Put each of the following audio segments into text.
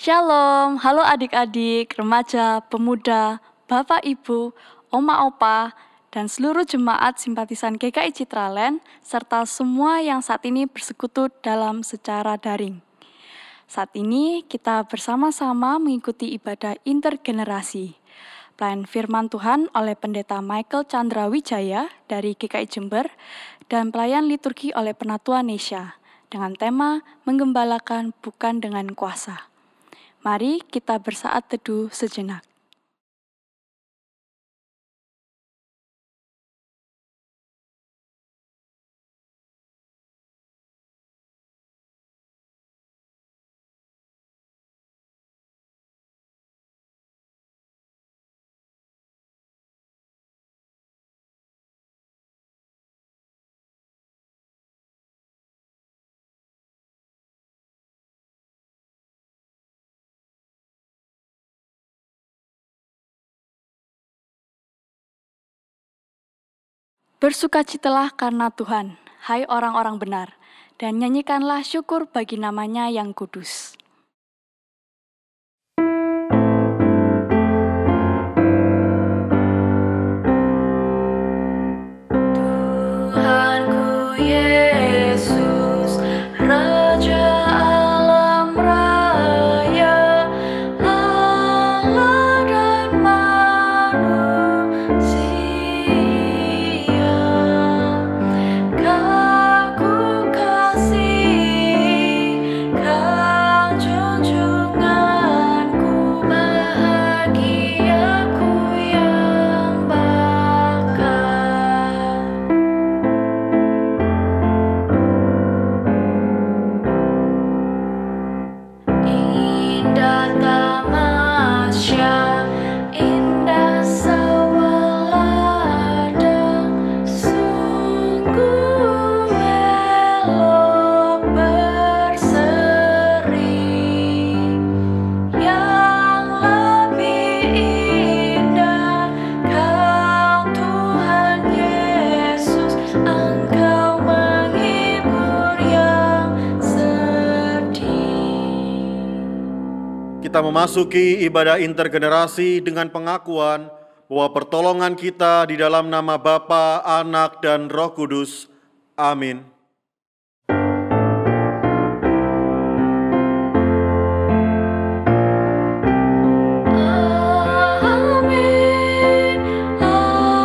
Shalom, halo adik-adik, remaja, pemuda, bapak ibu, oma opa, dan seluruh jemaat simpatisan GKI Citraland, serta semua yang saat ini bersekutu dalam secara daring. Saat ini kita bersama-sama mengikuti ibadah intergenerasi. Pelayan firman Tuhan oleh Pendeta Michael Chandra Wijaya dari GKI Jember, dan pelayan liturgi oleh Penatua Nesya, dengan tema menggembalakan bukan dengan kuasa. Mari kita bersaat teduh sejenak. Bersukacitalah karena Tuhan, hai orang-orang benar, dan nyanyikanlah syukur bagi namanya yang kudus. Tuhanku Yesus, Raja alam raya, Allah dan manusia. Kau kasih, Kau junjunganku, bahagiaku yang bakal. Indah tamasya, indah sawalada, sungguh elok berseri. Yang lebih indah, Kau Tuhan Yesus, Engkau menghibur yang sedih. Kita memasuki ibadah intergenerasi dengan pengakuan bahwa pertolongan kita di dalam nama Bapa, Anak, dan Roh Kudus. Amin. Amin, amin, amin, amin,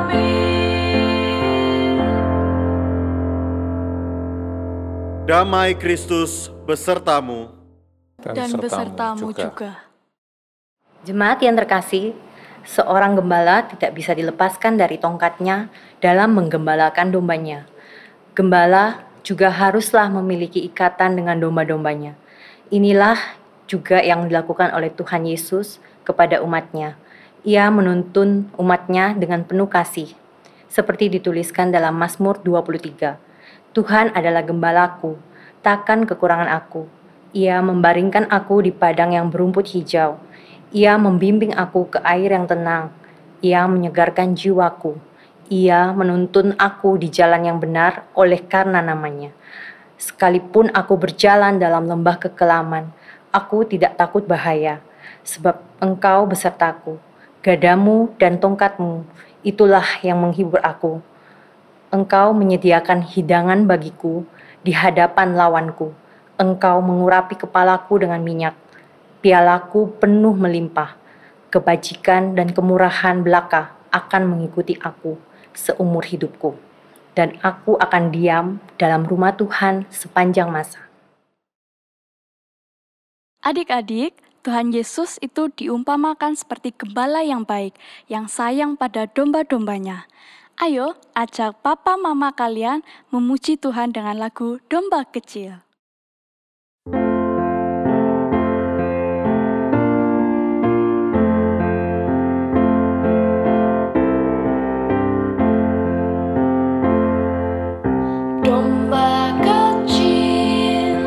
amin. Damai Kristus besertamu. Dan besertamu juga. Jemaat yang terkasih, seorang gembala tidak bisa dilepaskan dari tongkatnya dalam menggembalakan dombanya. Gembala juga haruslah memiliki ikatan dengan domba-dombanya. Inilah juga yang dilakukan oleh Tuhan Yesus kepada umatnya. Ia menuntun umatnya dengan penuh kasih. Seperti dituliskan dalam Mazmur 23. Tuhan adalah gembalaku, takkan kekurangan aku. Ia membaringkan aku di padang yang berumput hijau. Ia membimbing aku ke air yang tenang. Ia menyegarkan jiwaku. Ia menuntun aku di jalan yang benar oleh karena namanya. Sekalipun aku berjalan dalam lembah kekelaman, aku tidak takut bahaya, sebab Engkau besertaku. Gadamu dan tongkatmu, itulah yang menghibur aku. Engkau menyediakan hidangan bagiku di hadapan lawanku. Engkau mengurapi kepalaku dengan minyak. Pialaku penuh melimpah. Kebajikan dan kemurahan belaka akan mengikuti aku seumur hidupku. Dan aku akan diam dalam rumah Tuhan sepanjang masa. Adik-adik, Tuhan Yesus itu diumpamakan seperti gembala yang baik, yang sayang pada domba-dombanya. Ayo, ajak papa mama kalian memuji Tuhan dengan lagu Domba Kecil. Domba kecil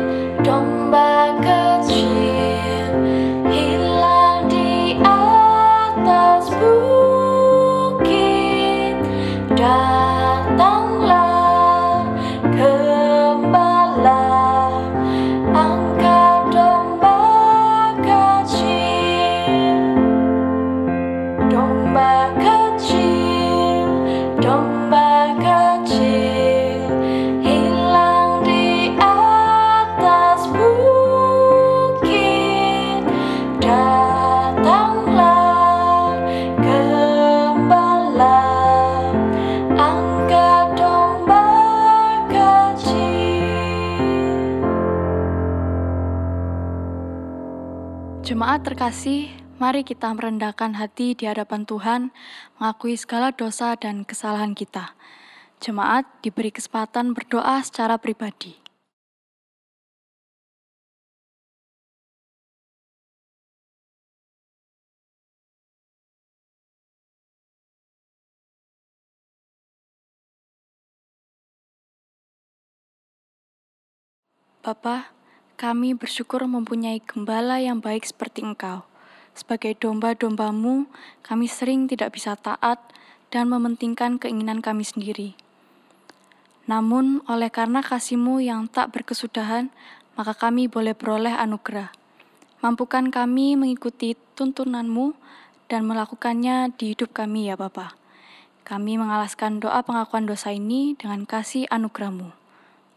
Domba kecil, hilang di atas bukit. Datanglah gembala, angkat domba kecil. Jemaat terkasih, mari kita merendahkan hati di hadapan Tuhan, mengakui segala dosa dan kesalahan kita. Jemaat diberi kesempatan berdoa secara pribadi. Bapa, kami bersyukur mempunyai gembala yang baik seperti Engkau. Sebagai domba-dombamu, kami sering tidak bisa taat dan mementingkan keinginan kami sendiri. Namun, oleh karena kasih-Mu yang tak berkesudahan, maka kami boleh beroleh anugerah. Mampukan kami mengikuti tuntunan-Mu dan melakukannya di hidup kami ya Bapa. Kami mengalaskan doa pengakuan dosa ini dengan kasih anugerah-Mu.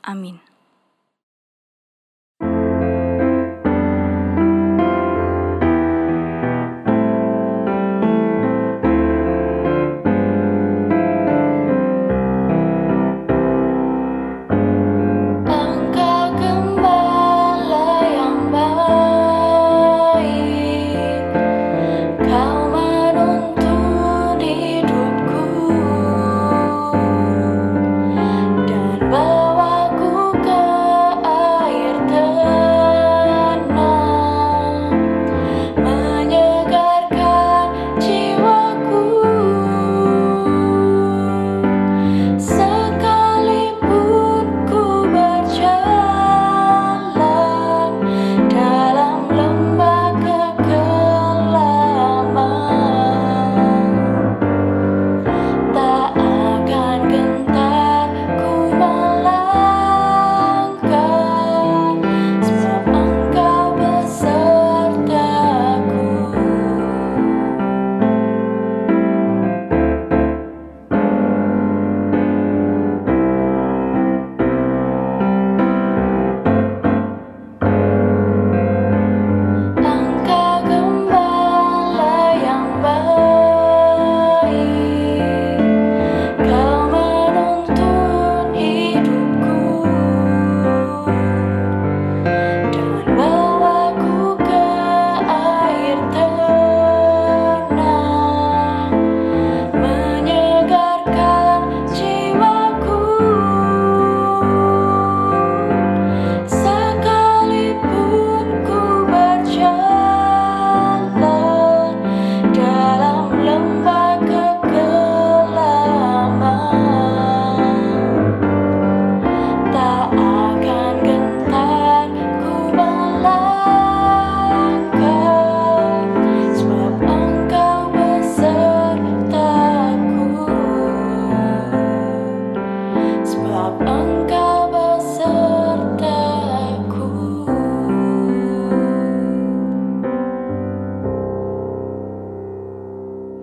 Amin.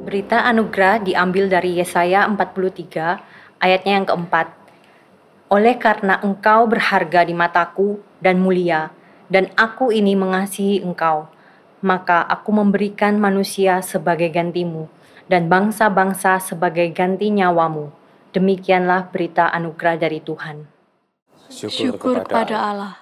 Berita anugerah diambil dari Yesaya 43, ayatnya yang keempat. Oleh karena engkau berharga di mataku dan mulia, dan aku ini mengasihi engkau, maka aku memberikan manusia sebagai gantimu, dan bangsa-bangsa sebagai ganti nyawamu. Demikianlah berita anugerah dari Tuhan. Syukur kepada Allah.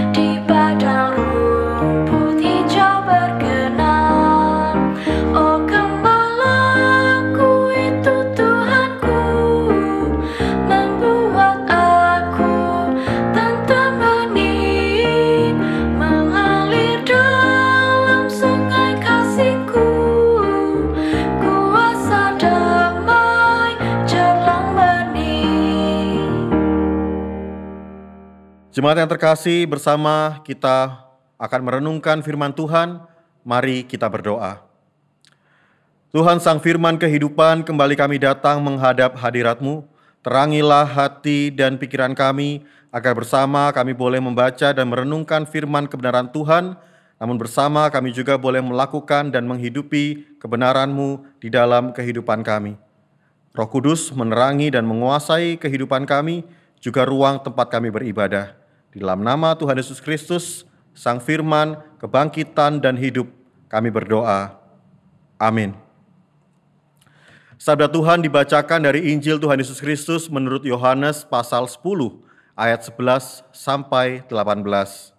Di padang rumput Jemaat yang terkasih, bersama kita akan merenungkan firman Tuhan. Mari kita berdoa. Tuhan Sang Firman kehidupan, kembali kami datang menghadap hadirat-Mu. Terangilah hati dan pikiran kami, agar bersama kami boleh membaca dan merenungkan firman kebenaran Tuhan, namun bersama kami juga boleh melakukan dan menghidupi kebenaran-Mu di dalam kehidupan kami. Roh Kudus menerangi dan menguasai kehidupan kami, juga ruang tempat kami beribadah. Di dalam nama Tuhan Yesus Kristus, Sang Firman, kebangkitan dan hidup, kami berdoa. Amin. Sabda Tuhan dibacakan dari Injil Tuhan Yesus Kristus menurut Yohanes pasal 10 ayat 11 sampai 18.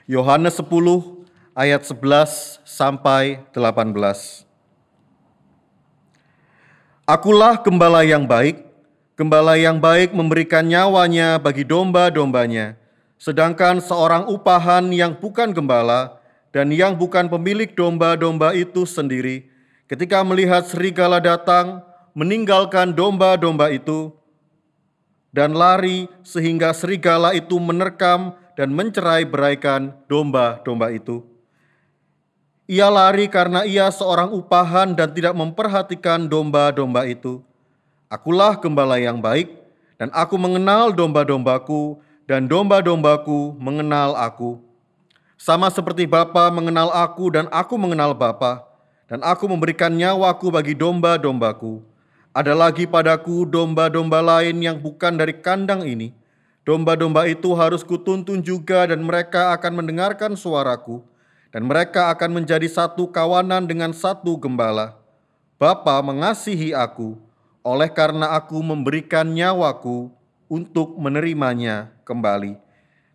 Yohanes 10 ayat 11 sampai 18. Akulah gembala yang baik. Gembala yang baik memberikan nyawanya bagi domba-dombanya. Sedangkan seorang upahan yang bukan gembala dan yang bukan pemilik domba-domba itu sendiri, ketika melihat serigala datang, meninggalkan domba-domba itu dan lari sehingga serigala itu menerkam dan mencerai-beraikan domba-domba itu. Ia lari karena ia seorang upahan dan tidak memperhatikan domba-domba itu. Akulah gembala yang baik, dan aku mengenal domba-dombaku, dan domba-dombaku mengenal aku. Sama seperti Bapa mengenal aku dan aku mengenal Bapa, dan aku memberikan nyawaku bagi domba-dombaku. Ada lagi padaku domba-domba lain yang bukan dari kandang ini. Domba-domba itu harus kutuntun juga, dan mereka akan mendengarkan suaraku, dan mereka akan menjadi satu kawanan dengan satu gembala. Bapa mengasihi aku, oleh karena aku memberikan nyawaku untuk menerimanya kembali.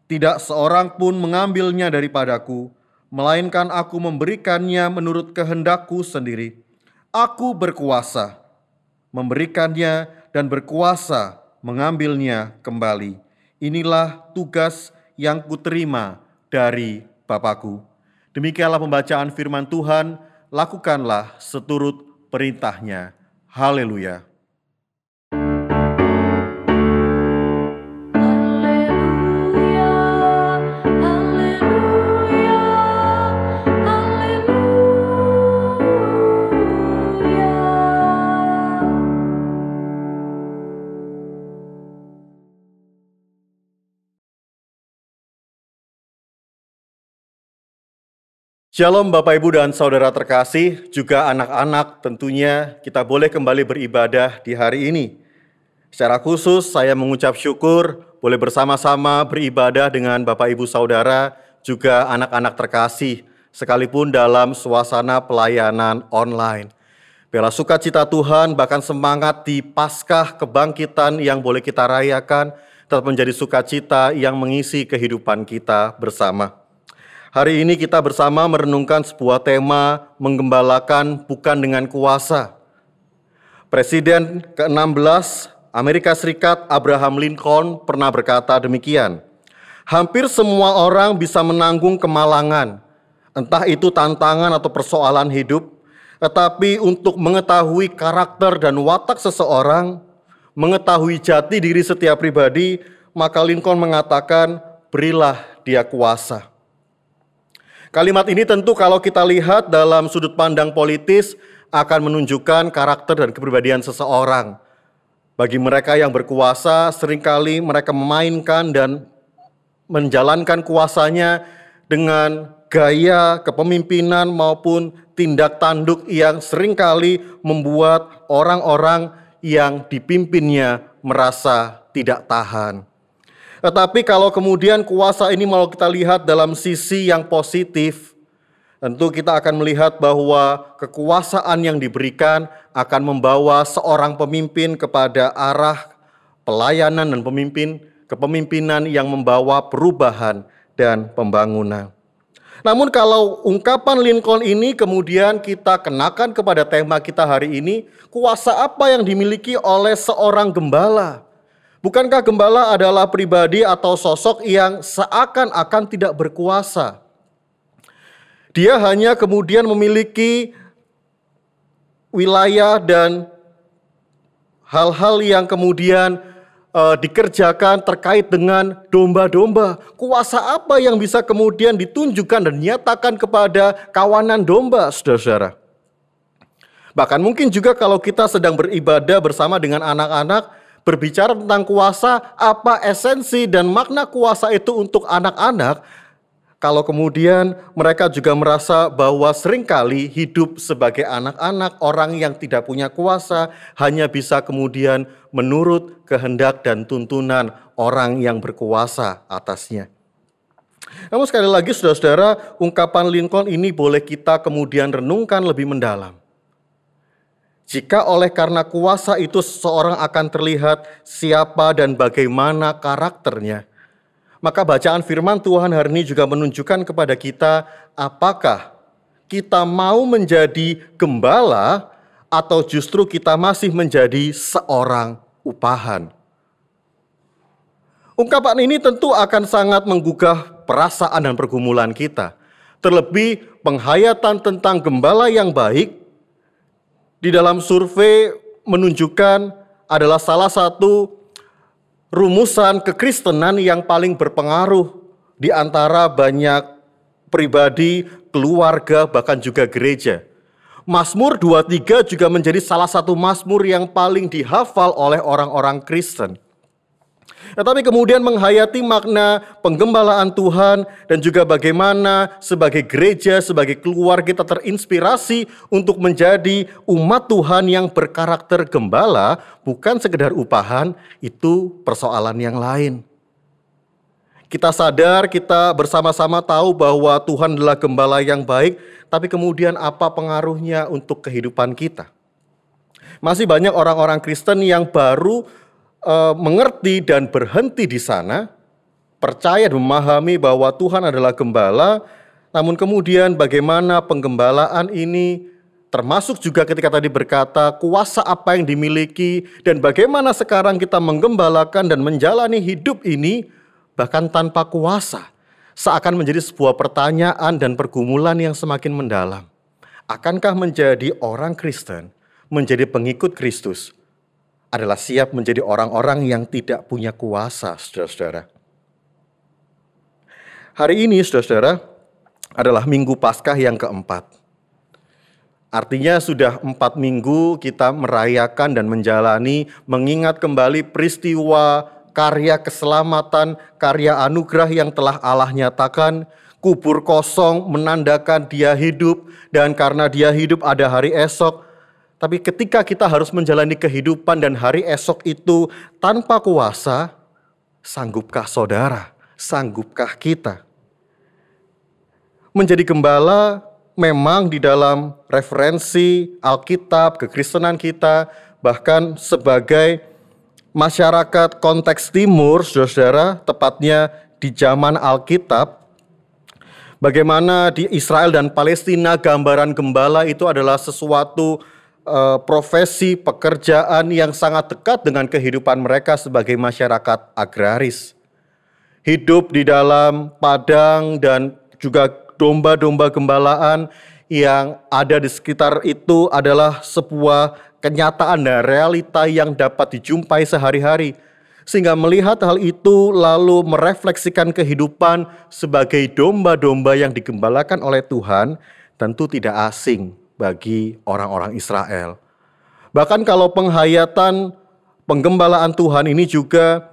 Tidak seorang pun mengambilnya daripadaku, melainkan aku memberikannya menurut kehendakku sendiri. Aku berkuasa memberikannya dan berkuasa mengambilnya kembali. Inilah tugas yang kuterima dari Bapa-Ku. Demikianlah pembacaan firman Tuhan, lakukanlah seturut perintahnya. Haleluya. Shalom Bapak Ibu dan Saudara terkasih, juga anak-anak, tentunya kita boleh kembali beribadah di hari ini. Secara khusus saya mengucap syukur boleh bersama-sama beribadah dengan Bapak Ibu Saudara, juga anak-anak terkasih, sekalipun dalam suasana pelayanan online. Bela sukacita Tuhan, bahkan semangat di Paskah kebangkitan yang boleh kita rayakan, tetap menjadi sukacita yang mengisi kehidupan kita bersama. Hari ini kita bersama merenungkan sebuah tema, menggembalakan bukan dengan kuasa. Presiden ke-16 Amerika Serikat Abraham Lincoln pernah berkata demikian, hampir semua orang bisa menanggung kemalangan, entah itu tantangan atau persoalan hidup, tetapi untuk mengetahui karakter dan watak seseorang, mengetahui jati diri setiap pribadi, maka Lincoln mengatakan, berilah dia kuasa. Kalimat ini tentu kalau kita lihat dalam sudut pandang politis akan menunjukkan karakter dan kepribadian seseorang. Bagi mereka yang berkuasa, seringkali mereka memainkan dan menjalankan kuasanya dengan gaya kepemimpinan maupun tindak tanduk yang seringkali membuat orang-orang yang dipimpinnya merasa tidak tahan. Tetapi kalau kemudian kuasa ini mau kita lihat dalam sisi yang positif, tentu kita akan melihat bahwa kekuasaan yang diberikan akan membawa seorang pemimpin kepada arah pelayanan dan kepemimpinan yang membawa perubahan dan pembangunan. Namun kalau ungkapan Lincoln ini kemudian kita kenakan kepada tema kita hari ini, kuasa apa yang dimiliki oleh seorang gembala? Bukankah gembala adalah pribadi atau sosok yang seakan-akan tidak berkuasa? Dia hanya kemudian memiliki wilayah dan hal-hal yang kemudian dikerjakan terkait dengan domba-domba. Kuasa apa yang bisa kemudian ditunjukkan dan dinyatakan kepada kawanan domba, saudara-saudara? Bahkan mungkin juga kalau kita sedang beribadah bersama dengan anak-anak, berbicara tentang kuasa, apa esensi dan makna kuasa itu untuk anak-anak, kalau kemudian mereka juga merasa bahwa seringkali hidup sebagai anak-anak, orang yang tidak punya kuasa, hanya bisa kemudian menurut kehendak dan tuntunan orang yang berkuasa atasnya. Namun sekali lagi saudara-saudara, ungkapan Lincoln ini boleh kita kemudian renungkan lebih mendalam. Jika oleh karena kuasa itu seseorang akan terlihat siapa dan bagaimana karakternya, maka bacaan firman Tuhan hari ini juga menunjukkan kepada kita apakah kita mau menjadi gembala atau justru kita masih menjadi seorang upahan. Ungkapan ini tentu akan sangat menggugah perasaan dan pergumulan kita. Terlebih penghayatan tentang gembala yang baik di dalam survei menunjukkan adalah salah satu rumusan kekristenan yang paling berpengaruh di antara banyak pribadi, keluarga, bahkan juga gereja. Mazmur 23 juga menjadi salah satu mazmur yang paling dihafal oleh orang-orang Kristen. Tetapi kemudian menghayati makna penggembalaan Tuhan dan juga bagaimana sebagai gereja, sebagai keluarga kita terinspirasi untuk menjadi umat Tuhan yang berkarakter gembala, bukan sekedar upahan, itu persoalan yang lain. Kita sadar, kita bersama-sama tahu bahwa Tuhan adalah gembala yang baik, tapi kemudian apa pengaruhnya untuk kehidupan kita? Masih banyak orang-orang Kristen yang baru mengerti dan berhenti di sana, percaya dan memahami bahwa Tuhan adalah gembala, namun kemudian bagaimana penggembalaan ini termasuk juga ketika tadi berkata kuasa apa yang dimiliki dan bagaimana sekarang kita menggembalakan dan menjalani hidup ini bahkan tanpa kuasa, seakan menjadi sebuah pertanyaan dan pergumulan yang semakin mendalam. Akankah menjadi orang Kristen, menjadi pengikut Kristus adalah siap menjadi orang-orang yang tidak punya kuasa, saudara-saudara? Hari ini, saudara-saudara, adalah Minggu Paskah yang keempat. Artinya sudah 4 minggu kita merayakan dan menjalani, mengingat kembali peristiwa karya keselamatan, karya anugerah yang telah Allah nyatakan. Kubur kosong menandakan Dia hidup, dan karena Dia hidup ada hari esok. Tapi ketika kita harus menjalani kehidupan dan hari esok itu tanpa kuasa, sanggupkah saudara? Sanggupkah kita? Menjadi gembala memang di dalam referensi Alkitab, kekristenan kita, bahkan sebagai masyarakat konteks timur, saudara-saudara, tepatnya di zaman Alkitab, bagaimana di Israel dan Palestina gambaran gembala itu adalah sesuatu profesi pekerjaan yang sangat dekat dengan kehidupan mereka sebagai masyarakat agraris. Hidup di dalam padang dan juga domba-domba gembalaan yang ada di sekitar itu adalah sebuah kenyataan dan realita yang dapat dijumpai sehari-hari. Sehingga melihat hal itu lalu merefleksikan kehidupan sebagai domba-domba yang digembalakan oleh Tuhan tentu tidak asing bagi orang-orang Israel. Bahkan kalau penghayatan penggembalaan Tuhan ini juga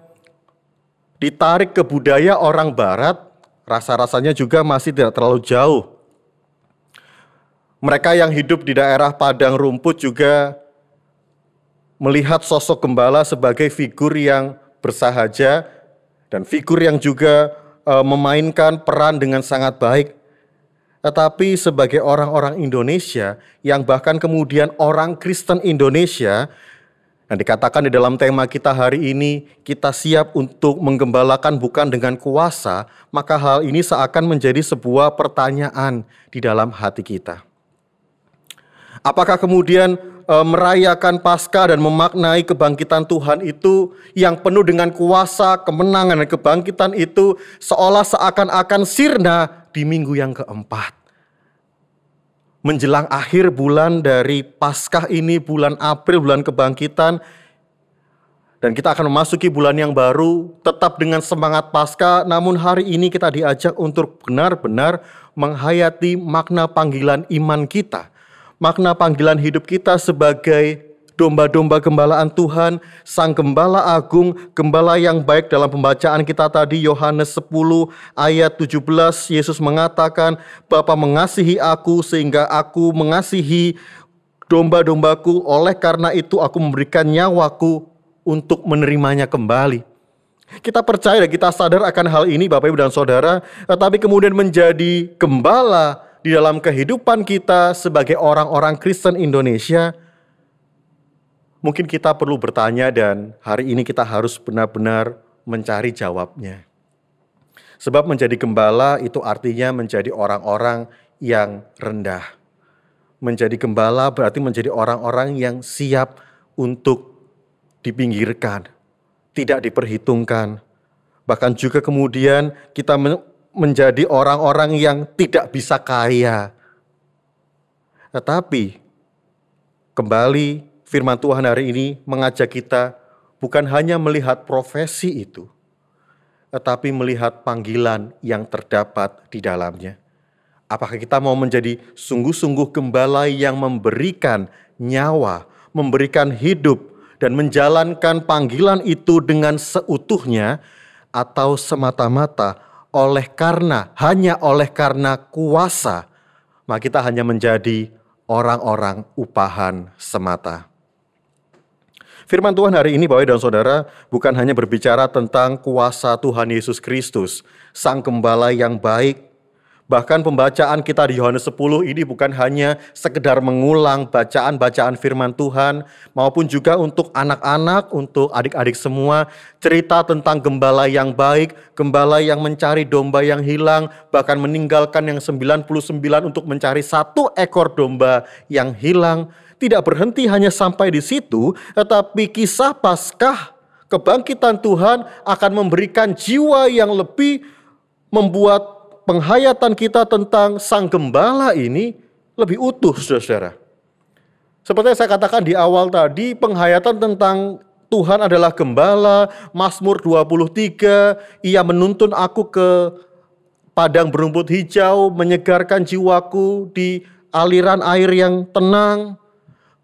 ditarik ke budaya orang Barat, rasa-rasanya juga masih tidak terlalu jauh. Mereka yang hidup di daerah padang rumput juga melihat sosok gembala sebagai figur yang bersahaja dan figur yang juga memainkan peran dengan sangat baik. Tetapi sebagai orang-orang Indonesia yang bahkan kemudian orang Kristen Indonesia, yang dikatakan di dalam tema kita hari ini, kita siap untuk menggembalakan bukan dengan kuasa, maka hal ini seakan menjadi sebuah pertanyaan di dalam hati kita. Apakah kemudian merayakan Paskah dan memaknai kebangkitan Tuhan itu yang penuh dengan kuasa, kemenangan dan kebangkitan itu seolah seakan-akan sirna di minggu yang keempat? Menjelang akhir bulan dari Paskah ini, bulan April, bulan kebangkitan, Dan kita akan memasuki bulan yang baru tetap dengan semangat Paskah, namun hari ini kita diajak untuk benar-benar menghayati makna panggilan iman kita. Makna panggilan hidup kita sebagai domba-domba gembalaan Tuhan, Sang Gembala Agung, Gembala yang baik. Dalam pembacaan kita tadi Yohanes 10 ayat 17, Yesus mengatakan, Bapa mengasihi aku sehingga aku mengasihi domba-dombaku, oleh karena itu aku memberikan nyawaku untuk menerimanya kembali. Kita percaya dan kita sadar akan hal ini Bapak Ibu dan Saudara, tetapi kemudian menjadi gembala di dalam kehidupan kita sebagai orang-orang Kristen Indonesia, mungkin kita perlu bertanya dan hari ini kita harus benar-benar mencari jawabnya. Sebab menjadi gembala itu artinya menjadi orang-orang yang rendah. Menjadi gembala berarti menjadi orang-orang yang siap untuk dipinggirkan, tidak diperhitungkan. Bahkan juga kemudian kita menjadi orang-orang yang tidak bisa kaya. Tetapi kembali firman Tuhan hari ini mengajak kita bukan hanya melihat profesi itu, tetapi melihat panggilan yang terdapat di dalamnya. Apakah kita mau menjadi sungguh-sungguh gembala yang memberikan nyawa, memberikan hidup, dan menjalankan panggilan itu dengan seutuhnya, atau semata-mata hanya oleh karena kuasa, maka kita hanya menjadi orang-orang upahan semata. Firman Tuhan hari ini Bapak dan Saudara bukan hanya berbicara tentang kuasa Tuhan Yesus Kristus, Sang Gembala yang baik. Bahkan pembacaan kita di Yohanes 10 ini bukan hanya sekedar mengulang bacaan-bacaan firman Tuhan, maupun juga untuk anak-anak, untuk adik-adik semua, cerita tentang gembala yang baik, gembala yang mencari domba yang hilang, bahkan meninggalkan yang 99 untuk mencari satu ekor domba yang hilang. Tidak berhenti hanya sampai di situ, tetapi kisah Paskah, kebangkitan Tuhan akan memberikan jiwa yang lebih, membuat penghayatan kita tentang Sang Gembala ini lebih utuh, saudara-saudara. Seperti yang saya katakan di awal tadi, penghayatan tentang Tuhan adalah gembala. Mazmur 23, Ia menuntun aku ke padang berumput hijau, menyegarkan jiwaku di aliran air yang tenang.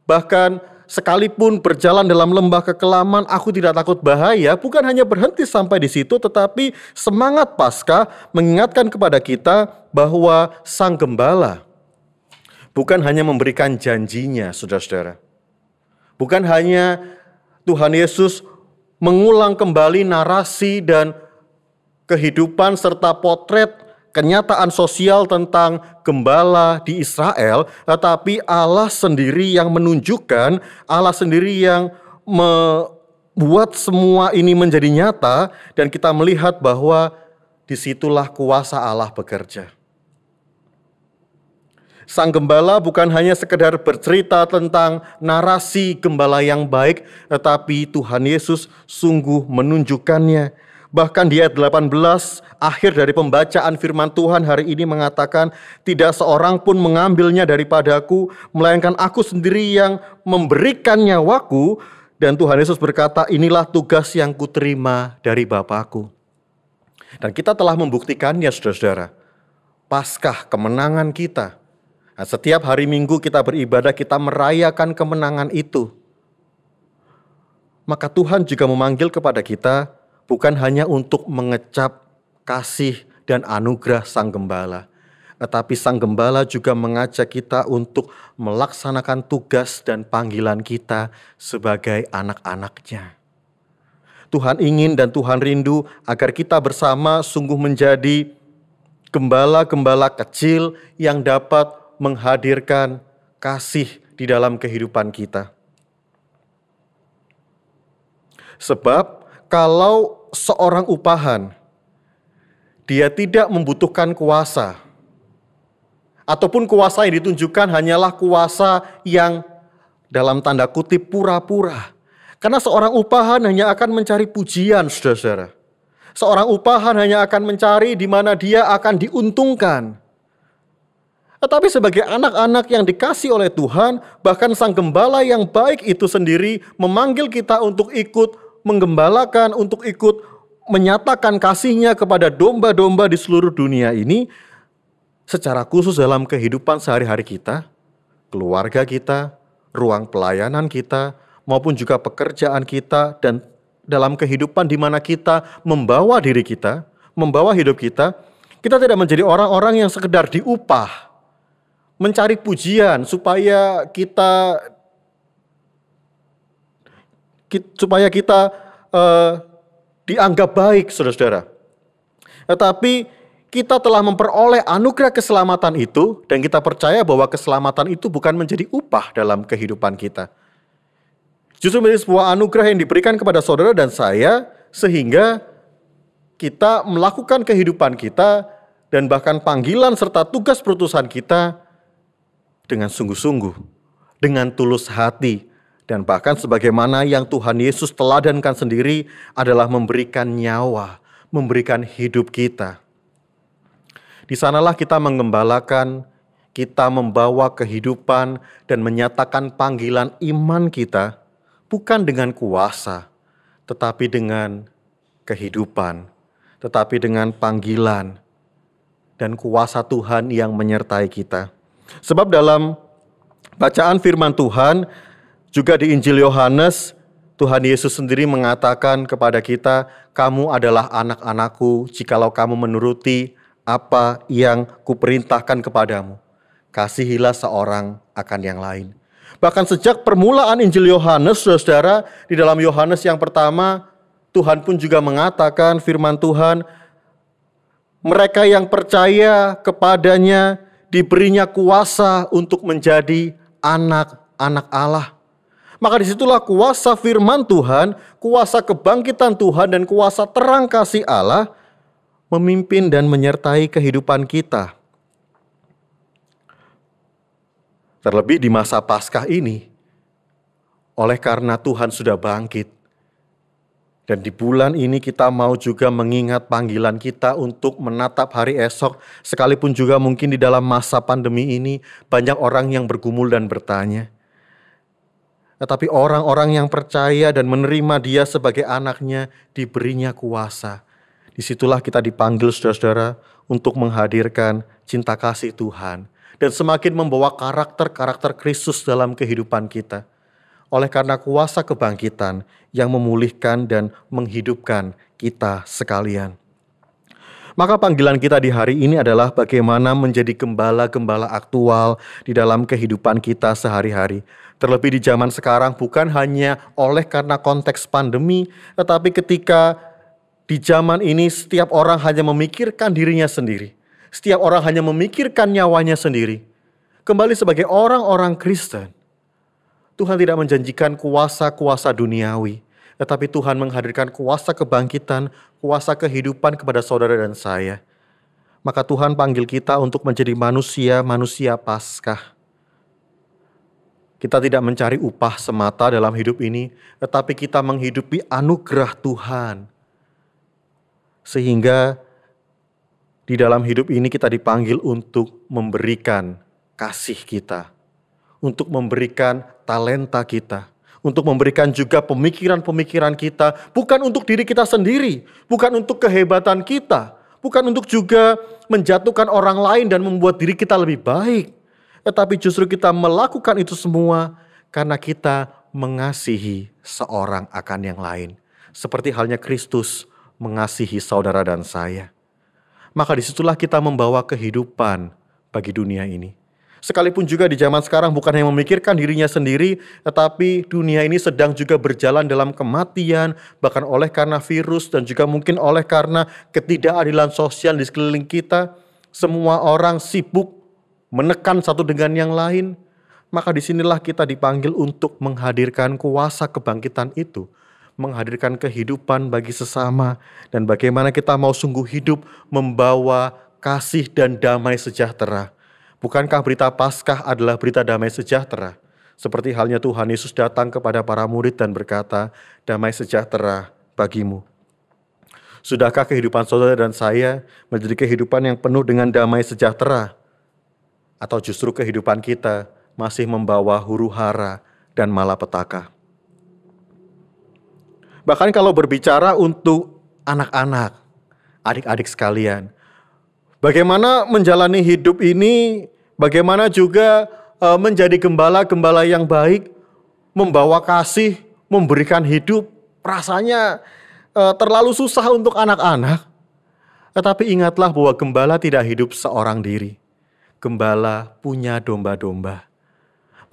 Bahkan sekalipun berjalan dalam lembah kekelaman, aku tidak takut bahaya. Bukan hanya berhenti sampai di situ, tetapi semangat Paskah mengingatkan kepada kita bahwa Sang Gembala bukan hanya memberikan janjinya, saudara-saudara. Bukan hanya Tuhan Yesus mengulang kembali narasi dan kehidupan serta potret kenyataan sosial tentang gembala di Israel, tetapi Allah sendiri yang menunjukkan, Allah sendiri yang membuat semua ini menjadi nyata, dan kita melihat bahwa disitulah kuasa Allah bekerja. Sang Gembala bukan hanya sekedar bercerita tentang narasi gembala yang baik, tetapi Tuhan Yesus sungguh menunjukkannya. Bahkan di ayat 18, akhir dari pembacaan firman Tuhan hari ini mengatakan, tidak seorang pun mengambilnya daripadaku, melainkan aku sendiri yang memberikan nyawaku. Dan Tuhan Yesus berkata, inilah tugas yang kuterima dari Bapakku. Dan kita telah membuktikannya, saudara-saudara. Paskah, kemenangan kita. Nah, setiap hari Minggu kita beribadah, kita merayakan kemenangan itu. Maka Tuhan juga memanggil kepada kita, bukan hanya untuk mengecap kasih dan anugerah Sang Gembala, tetapi Sang Gembala juga mengajak kita untuk melaksanakan tugas dan panggilan kita sebagai anak-anak-Nya. Tuhan ingin dan Tuhan rindu agar kita bersama sungguh menjadi gembala-gembala kecil yang dapat menghadirkan kasih di dalam kehidupan kita. Sebab kalau seorang upahan, dia tidak membutuhkan kuasa, ataupun kuasa yang ditunjukkan hanyalah kuasa yang dalam tanda kutip pura-pura. Karena seorang upahan hanya akan mencari pujian, saudara-saudara. Seorang upahan hanya akan mencari di mana dia akan diuntungkan. Tetapi sebagai anak-anak yang dikasih oleh Tuhan, bahkan Sang Gembala yang baik itu sendiri memanggil kita untuk ikut menggembalakan, untuk ikut menyatakan kasih-Nya kepada domba-domba di seluruh dunia ini, secara khusus dalam kehidupan sehari-hari kita, keluarga kita, ruang pelayanan kita, maupun juga pekerjaan kita, dan dalam kehidupan di mana kita membawa diri kita, membawa hidup kita, kita tidak menjadi orang-orang yang sekedar diupah, mencari pujian supaya kita dianggap baik, saudara-saudara. Tetapi kita telah memperoleh anugerah keselamatan itu, dan kita percaya bahwa keselamatan itu bukan menjadi upah dalam kehidupan kita. Justru menjadi sebuah anugerah yang diberikan kepada saudara dan saya, sehingga kita melakukan kehidupan kita dan bahkan panggilan serta tugas perutusan kita dengan sungguh-sungguh, dengan tulus hati, dan bahkan sebagaimana yang Tuhan Yesus teladankan sendiri adalah memberikan nyawa, memberikan hidup kita. Di sanalah kita menggembalakan, kita membawa kehidupan dan menyatakan panggilan iman kita, bukan dengan kuasa, tetapi dengan kehidupan, tetapi dengan panggilan dan kuasa Tuhan yang menyertai kita. Sebab dalam bacaan firman Tuhan, juga di Injil Yohanes, Tuhan Yesus sendiri mengatakan kepada kita, "Kamu adalah anak-anakku jikalau kamu menuruti apa yang kuperintahkan kepadamu. Kasihilah seorang akan yang lain." Bahkan sejak permulaan Injil Yohanes, saudara, di dalam Yohanes yang pertama, Tuhan pun juga mengatakan firman Tuhan, mereka yang percaya kepadanya diberinya kuasa untuk menjadi anak-anak Allah. Maka disitulah kuasa firman Tuhan, kuasa kebangkitan Tuhan, dan kuasa terang kasih Allah memimpin dan menyertai kehidupan kita. Terlebih di masa Paskah ini, oleh karena Tuhan sudah bangkit, dan di bulan ini kita mau juga mengingat panggilan kita untuk menatap hari esok, sekalipun juga mungkin di dalam masa pandemi ini banyak orang yang bergumul dan bertanya. Tetapi orang-orang yang percaya dan menerima Dia sebagai anaknya diberinya kuasa. Disitulah kita dipanggil, saudara-saudara, untuk menghadirkan cinta kasih Tuhan dan semakin membawa karakter-karakter Kristus dalam kehidupan kita. Oleh karena kuasa kebangkitan yang memulihkan dan menghidupkan kita sekalian. Maka panggilan kita di hari ini adalah bagaimana menjadi gembala-gembala aktual di dalam kehidupan kita sehari-hari. Terlebih di zaman sekarang, bukan hanya oleh karena konteks pandemi, tetapi ketika di zaman ini setiap orang hanya memikirkan dirinya sendiri. Setiap orang hanya memikirkan nyawanya sendiri. Kembali sebagai orang-orang Kristen, Tuhan tidak menjanjikan kuasa-kuasa duniawi, tetapi Tuhan menghadirkan kuasa kebangkitan, kuasa kehidupan kepada saudara dan saya. Maka Tuhan panggil kita untuk menjadi manusia-manusia Paskah. Kita tidak mencari upah semata dalam hidup ini, tetapi kita menghidupi anugerah Tuhan. Sehingga di dalam hidup ini kita dipanggil untuk memberikan kasih kita, untuk memberikan talenta kita, untuk memberikan juga pemikiran-pemikiran kita, bukan untuk diri kita sendiri, bukan untuk kehebatan kita, bukan untuk juga menjatuhkan orang lain dan membuat diri kita lebih baik, tetapi justru kita melakukan itu semua karena kita mengasihi seorang akan yang lain, seperti halnya Kristus mengasihi saudara dan saya. Maka disitulah kita membawa kehidupan bagi dunia ini. Sekalipun juga di zaman sekarang bukan hanya memikirkan dirinya sendiri, tetapi dunia ini sedang juga berjalan dalam kematian, bahkan oleh karena virus dan juga mungkin oleh karena ketidakadilan sosial di sekeliling kita. Semua orang sibuk menekan satu dengan yang lain. Maka disinilah kita dipanggil untuk menghadirkan kuasa kebangkitan itu, menghadirkan kehidupan bagi sesama, dan bagaimana kita mau sungguh hidup membawa kasih dan damai sejahtera. Bukankah berita Paskah adalah berita damai sejahtera? Seperti halnya Tuhan Yesus datang kepada para murid dan berkata, "Damai sejahtera bagimu." Sudahkah kehidupan saudara dan saya menjadi kehidupan yang penuh dengan damai sejahtera? Atau justru kehidupan kita masih membawa huru-hara dan malapetaka? Bahkan kalau berbicara untuk anak-anak, adik-adik sekalian, bagaimana menjalani hidup ini, bagaimana juga menjadi gembala-gembala yang baik, membawa kasih, memberikan hidup, rasanya terlalu susah untuk anak-anak. Tetapi ingatlah bahwa gembala tidak hidup seorang diri. Gembala punya domba-domba.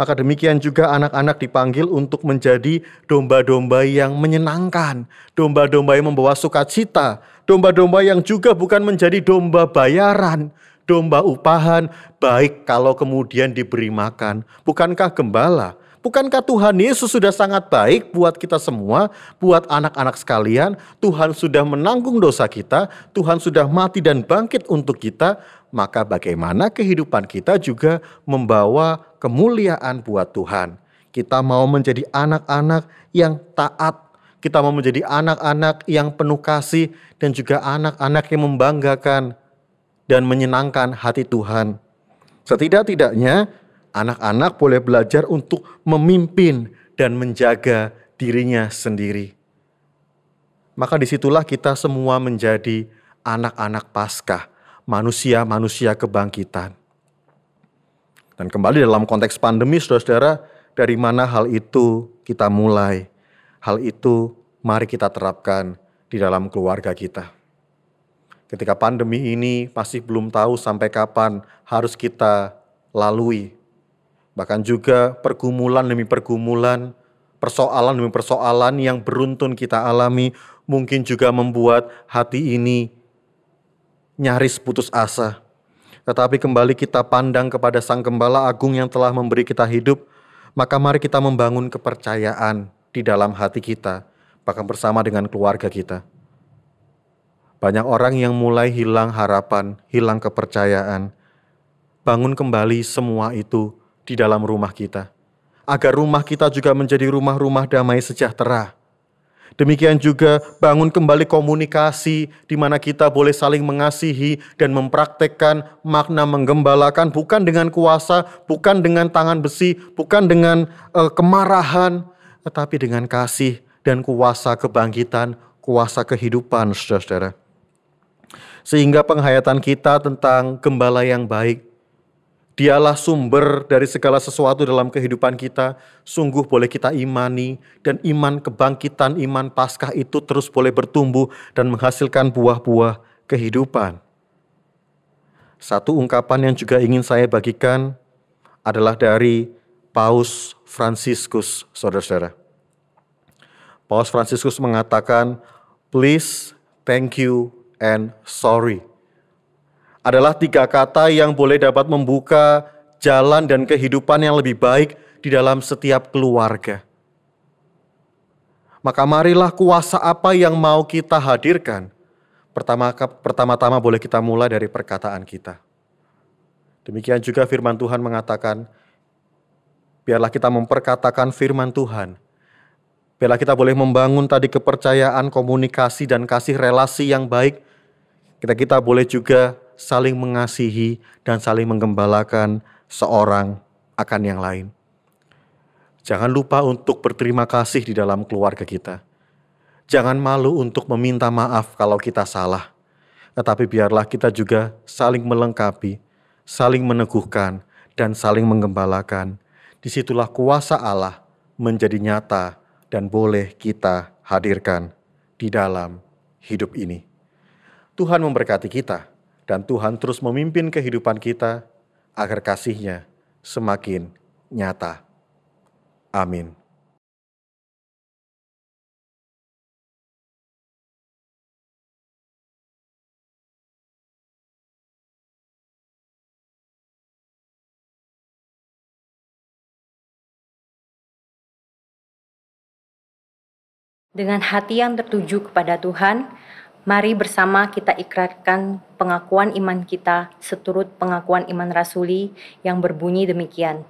Maka demikian juga anak-anak dipanggil untuk menjadi domba-domba yang menyenangkan, domba-domba yang membawa sukacita, domba-domba yang juga bukan menjadi domba bayaran, domba upahan, baik kalau kemudian diberi makan. Bukankah gembala? Bukankah Tuhan Yesus sudah sangat baik buat kita semua, buat anak-anak sekalian? Tuhan sudah menanggung dosa kita, Tuhan sudah mati dan bangkit untuk kita, maka bagaimana kehidupan kita juga membawa kemuliaan buat Tuhan. Kita mau menjadi anak-anak yang taat, kita mau menjadi anak-anak yang penuh kasih, dan juga anak-anak yang membanggakan dan menyenangkan hati Tuhan. Setidak-tidaknya, anak-anak boleh belajar untuk memimpin dan menjaga dirinya sendiri. Maka disitulah kita semua menjadi anak-anak Paskah, manusia-manusia kebangkitan. Dan kembali dalam konteks pandemi, saudara-saudara, dari mana hal itu kita mulai? Hal itu mari kita terapkan di dalam keluarga kita. Ketika pandemi ini masih belum tahu sampai kapan harus kita lalui. Bahkan juga pergumulan demi pergumulan, persoalan demi persoalan yang beruntun kita alami, mungkin juga membuat hati ini nyaris putus asa. Tetapi kembali kita pandang kepada Sang Gembala Agung yang telah memberi kita hidup, maka mari kita membangun kepercayaan di dalam hati kita, bahkan bersama dengan keluarga kita. Banyak orang yang mulai hilang harapan, hilang kepercayaan. Bangun kembali semua itu di dalam rumah kita, agar rumah kita juga menjadi rumah-rumah damai sejahtera. Demikian juga bangun kembali komunikasi di mana kita boleh saling mengasihi dan mempraktekkan makna menggembalakan, bukan dengan kuasa, bukan dengan tangan besi, bukan dengan kemarahan, tetapi dengan kasih dan kuasa kebangkitan, kuasa kehidupan, saudara-saudara. Sehingga penghayatan kita tentang gembala yang baik, Dialah sumber dari segala sesuatu dalam kehidupan kita, sungguh boleh kita imani, dan iman kebangkitan, iman Paskah itu terus boleh bertumbuh dan menghasilkan buah-buah kehidupan. Satu ungkapan yang juga ingin saya bagikan adalah dari Paus Fransiskus, saudara-saudara. Paus Fransiskus mengatakan, please, thank you, and sorry. Adalah 3 kata yang boleh dapat membuka jalan dan kehidupan yang lebih baik di dalam setiap keluarga. Maka marilah kuasa apa yang mau kita hadirkan. Pertama-tama boleh kita mulai dari perkataan kita. Demikian juga firman Tuhan mengatakan, biarlah kita memperkatakan firman Tuhan. Biarlah kita boleh membangun tadi kepercayaan, komunikasi, dan kasih relasi yang baik. Kita boleh juga saling mengasihi dan saling menggembalakan seorang akan yang lain. Jangan lupa untuk berterima kasih di dalam keluarga kita. Jangan malu untuk meminta maaf kalau kita salah. Tetapi biarlah kita juga saling melengkapi, saling meneguhkan, dan saling menggembalakan. Disitulah kuasa Allah menjadi nyata dan boleh kita hadirkan di dalam hidup ini. Tuhan memberkati kita. Dan Tuhan terus memimpin kehidupan kita agar kasih-Nya semakin nyata. Amin. Dengan hati yang tertuju kepada Tuhan, mari bersama kita ikrarkan pengakuan iman kita seturut pengakuan iman rasuli yang berbunyi demikian.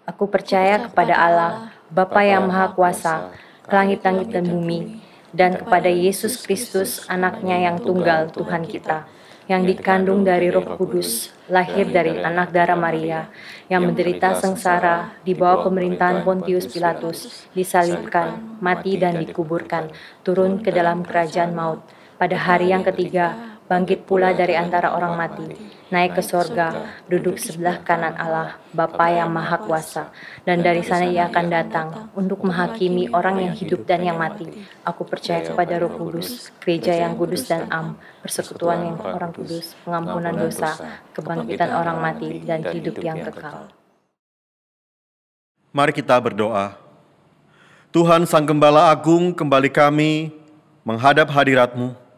Aku percaya kepada Allah, Bapa yang Maha Kuasa, langit-langit dan bumi, dan kepada Yesus Kristus, Anaknya yang tunggal Tuhan kita, yang dikandung dari Roh Kudus, lahir dari anak darah Maria, yang menderita sengsara di bawah pemerintahan Pontius Pilatus, disalibkan, mati dan dikuburkan, turun ke dalam kerajaan maut. Pada hari yang ketiga, bangkit pula dari antara orang mati, naik ke sorga, duduk sebelah kanan Allah, Bapa yang Maha Kuasa, dan dari sana ia akan datang untuk menghakimi orang yang hidup dan yang mati. Aku percaya kepada Roh Kudus, gereja yang kudus dan am, persekutuan yang orang kudus, pengampunan dosa, kebangkitan orang mati, dan hidup yang kekal. Mari kita berdoa. Tuhan Sang Gembala Agung, kembali kami menghadap hadirat-Mu,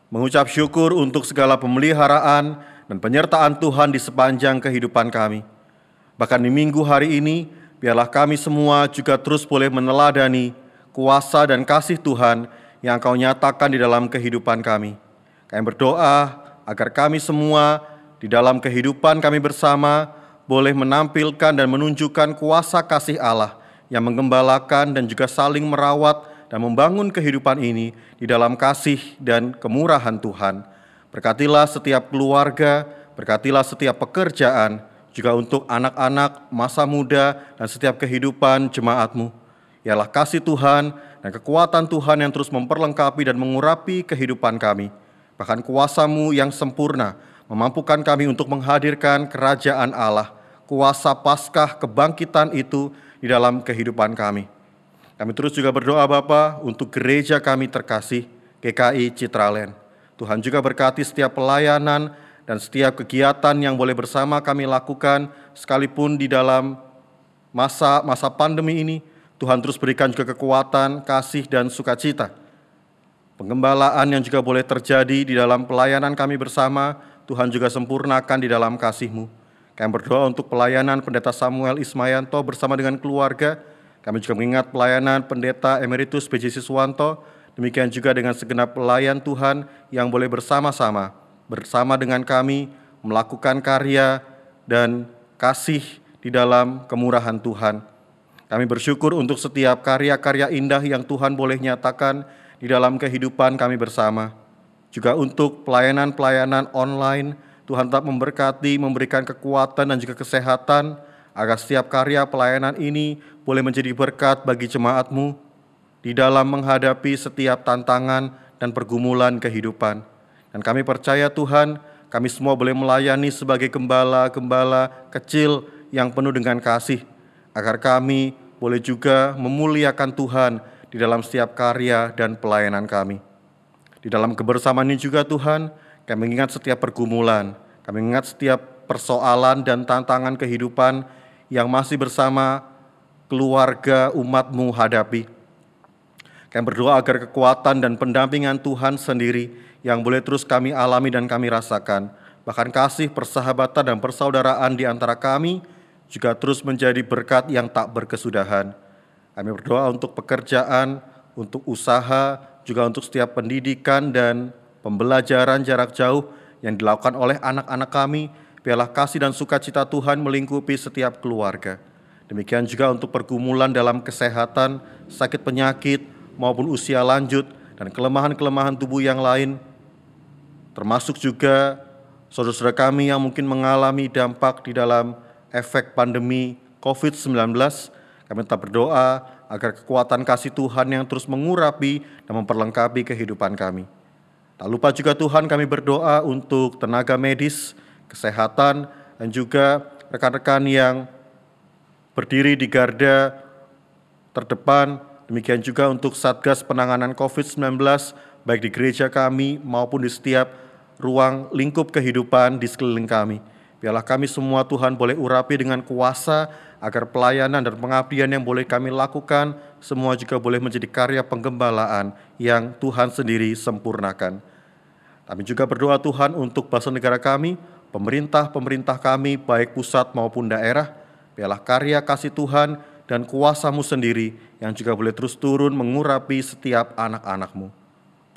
mengucap syukur untuk segala pemeliharaan dan penyertaan Tuhan di sepanjang kehidupan kami. Bahkan di minggu hari ini, biarlah kami semua juga terus boleh meneladani kuasa dan kasih Tuhan yang Engkau nyatakan di dalam kehidupan kami. Kami berdoa agar kami semua di dalam kehidupan kami bersama boleh menampilkan dan menunjukkan kuasa kasih Allah yang menggembalakan dan juga saling merawat dan membangun kehidupan ini di dalam kasih dan kemurahan Tuhan. Berkatilah setiap keluarga, berkatilah setiap pekerjaan, juga untuk anak-anak, masa muda, dan setiap kehidupan jemaat-Mu. Ialah kasih Tuhan dan kekuatan Tuhan yang terus memperlengkapi dan mengurapi kehidupan kami. Bahkan kuasa-Mu yang sempurna memampukan kami untuk menghadirkan kerajaan Allah, kuasa Paskah kebangkitan itu di dalam kehidupan kami. Kami terus juga berdoa Bapa untuk gereja kami terkasih, GKI Citraland. Tuhan juga berkati setiap pelayanan dan setiap kegiatan yang boleh bersama kami lakukan, sekalipun di dalam masa pandemi ini. Tuhan terus berikan juga kekuatan, kasih, dan sukacita. Penggembalaan yang juga boleh terjadi di dalam pelayanan kami bersama, Tuhan juga sempurnakan di dalam kasih-Mu. Kami berdoa untuk pelayanan Pendeta Samuel Ismayanto bersama dengan keluarga. Kami juga mengingat pelayanan Pendeta Emeritus PJ Siswanto, demikian juga dengan segenap pelayan Tuhan yang boleh bersama dengan kami melakukan karya dan kasih di dalam kemurahan Tuhan. Kami bersyukur untuk setiap karya-karya indah yang Tuhan boleh nyatakan di dalam kehidupan kami bersama. Juga untuk pelayanan-pelayanan online, Tuhan tetap memberkati, memberikan kekuatan dan juga kesehatan, agar setiap karya pelayanan ini boleh menjadi berkat bagi jemaat-Mu di dalam menghadapi setiap tantangan dan pergumulan kehidupan. Dan kami percaya Tuhan, kami semua boleh melayani sebagai gembala-gembala kecil yang penuh dengan kasih, agar kami boleh juga memuliakan Tuhan di dalam setiap karya dan pelayanan kami. Di dalam kebersamaan ini juga Tuhan, kami mengingat setiap pergumulan, kami mengingat setiap persoalan dan tantangan kehidupan yang masih bersama keluarga umat-Mu hadapi. Kami berdoa agar kekuatan dan pendampingan Tuhan sendiri yang boleh terus kami alami dan kami rasakan, bahkan kasih, persahabatan, dan persaudaraan di antara kami juga terus menjadi berkat yang tak berkesudahan. Kami berdoa untuk pekerjaan, untuk usaha, juga untuk setiap pendidikan dan pembelajaran jarak jauh yang dilakukan oleh anak-anak kami. Biarlah kasih dan sukacita Tuhan melingkupi setiap keluarga. Demikian juga untuk pergumulan dalam kesehatan, sakit penyakit, maupun usia lanjut, dan kelemahan-kelemahan tubuh yang lain, termasuk juga saudara-saudara kami yang mungkin mengalami dampak di dalam efek pandemi COVID-19. Kami tetap berdoa agar kekuatan kasih Tuhan yang terus mengurapi dan memperlengkapi kehidupan kami. Tak lupa juga Tuhan, kami berdoa untuk tenaga medis, kesehatan, dan juga rekan-rekan yang berdiri di garda terdepan. Demikian juga untuk Satgas Penanganan COVID-19, baik di gereja kami maupun di setiap ruang lingkup kehidupan di sekeliling kami. Biarlah kami semua Tuhan boleh urapi dengan kuasa, agar pelayanan dan pengabdian yang boleh kami lakukan, semua juga boleh menjadi karya penggembalaan yang Tuhan sendiri sempurnakan. Kami juga berdoa Tuhan untuk bangsa negara kami, pemerintah kami, baik pusat maupun daerah. Biarlah karya kasih Tuhan dan kuasa-Mu sendiri yang juga boleh terus turun mengurapi setiap anak-anak-Mu.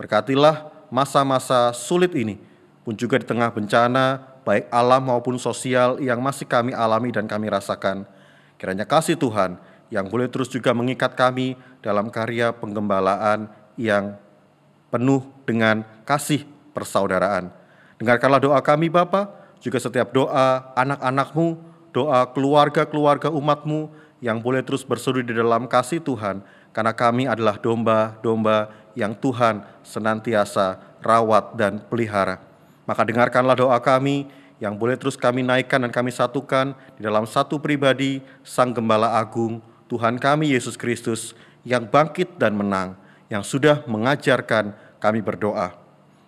Berkatilah masa-masa sulit ini, pun juga di tengah bencana, baik alam maupun sosial yang masih kami alami dan kami rasakan. Kiranya kasih Tuhan yang boleh terus juga mengikat kami dalam karya penggembalaan yang penuh dengan kasih persaudaraan. Dengarkanlah doa kami Bapa, juga setiap doa anak-anak-Mu, doa keluarga-keluarga umat-Mu yang boleh terus berseru di dalam kasih Tuhan, karena kami adalah domba-domba yang Tuhan senantiasa rawat dan pelihara. Maka dengarkanlah doa kami yang boleh terus kami naikkan dan kami satukan di dalam satu pribadi, Sang Gembala Agung, Tuhan kami Yesus Kristus, yang bangkit dan menang, yang sudah mengajarkan kami berdoa.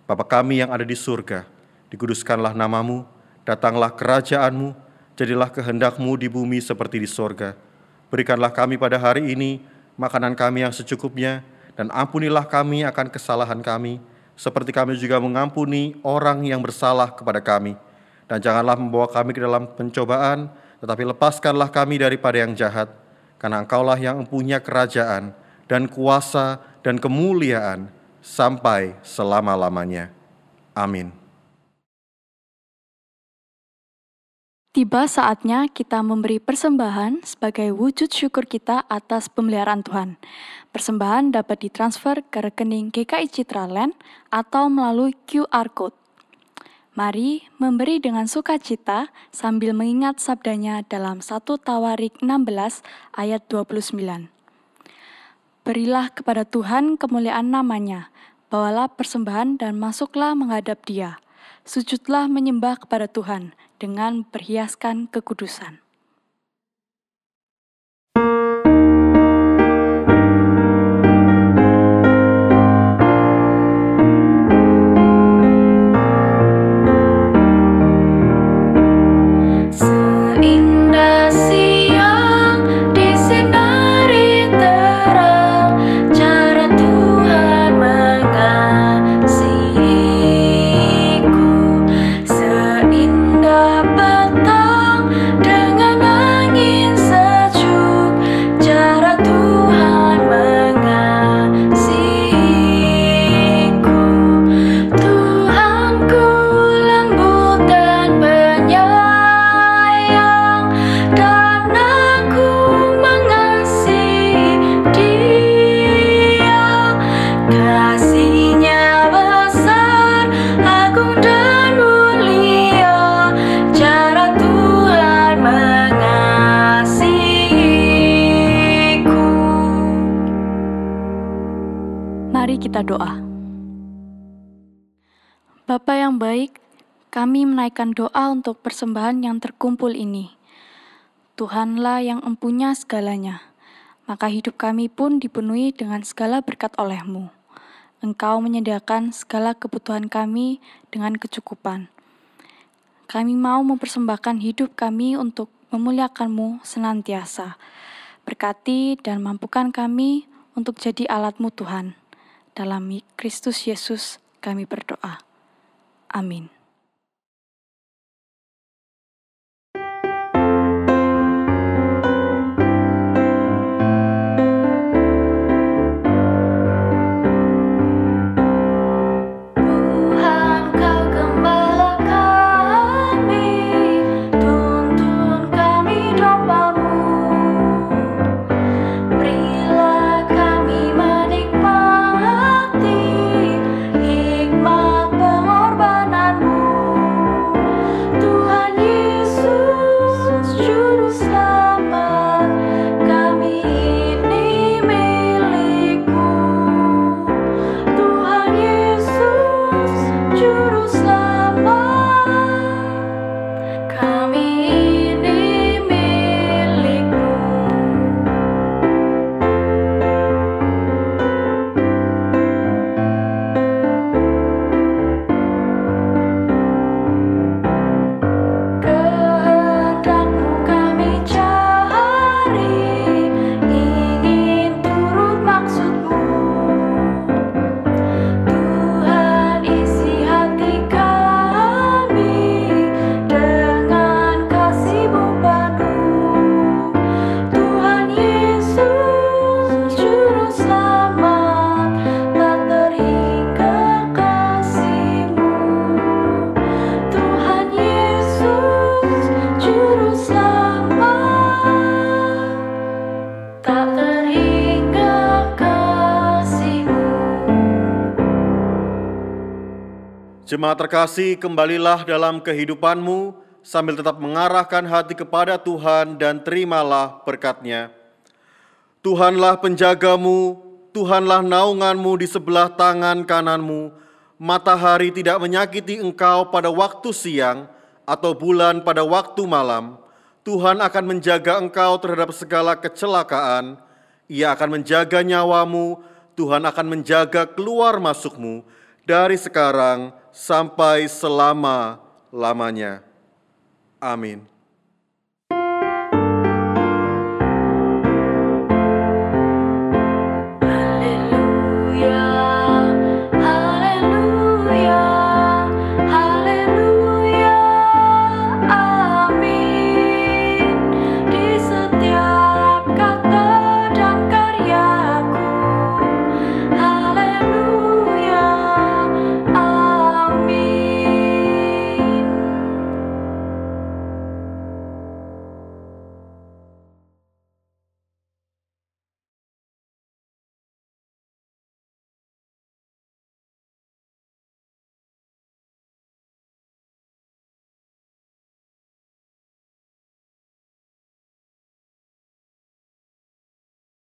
Bapa kami yang ada di surga, dikuduskanlah nama-Mu, datanglah kerajaan-Mu, jadilah kehendak-Mu di bumi seperti di surga. Berikanlah kami pada hari ini makanan kami yang secukupnya, dan ampunilah kami akan kesalahan kami, seperti kami juga mengampuni orang yang bersalah kepada kami. Dan janganlah membawa kami ke dalam pencobaan, tetapi lepaskanlah kami daripada yang jahat, karena Engkaulah yang mempunyai kerajaan dan kuasa dan kemuliaan sampai selama-lamanya. Amin. Tiba saatnya kita memberi persembahan sebagai wujud syukur kita atas pemeliharaan Tuhan. Persembahan dapat ditransfer ke rekening GKI Citraland atau melalui QR Code. Mari memberi dengan sukacita sambil mengingat sabdanya dalam 1 Tawarik 16 ayat 29. Berilah kepada Tuhan kemuliaan namanya, bawalah persembahan dan masuklah menghadap Dia. Sujudlah menyembah kepada Tuhan dengan berhiaskan kekudusan. Mari kita doa. Bapa yang baik, kami menaikkan doa untuk persembahan yang terkumpul ini. Tuhanlah yang empunya segalanya, maka hidup kami pun dipenuhi dengan segala berkat oleh-Mu. Engkau menyediakan segala kebutuhan kami dengan kecukupan. Kami mau mempersembahkan hidup kami untuk memuliakan-Mu senantiasa. Berkati dan mampukan kami untuk jadi alat-Mu Tuhan. Dalam Kristus Yesus kami berdoa. Amin. Hikmat pengorbananmu. Jemaat terkasih, kembalilah dalam kehidupanmu sambil tetap mengarahkan hati kepada Tuhan dan terimalah berkat-Nya. Tuhanlah penjagamu, Tuhanlah naunganmu di sebelah tangan kananmu. Matahari tidak menyakiti engkau pada waktu siang atau bulan pada waktu malam. Tuhan akan menjaga engkau terhadap segala kecelakaan. Ia akan menjaga nyawamu, Tuhan akan menjaga keluar masukmu dari sekarang sampai selama-lamanya. Amin.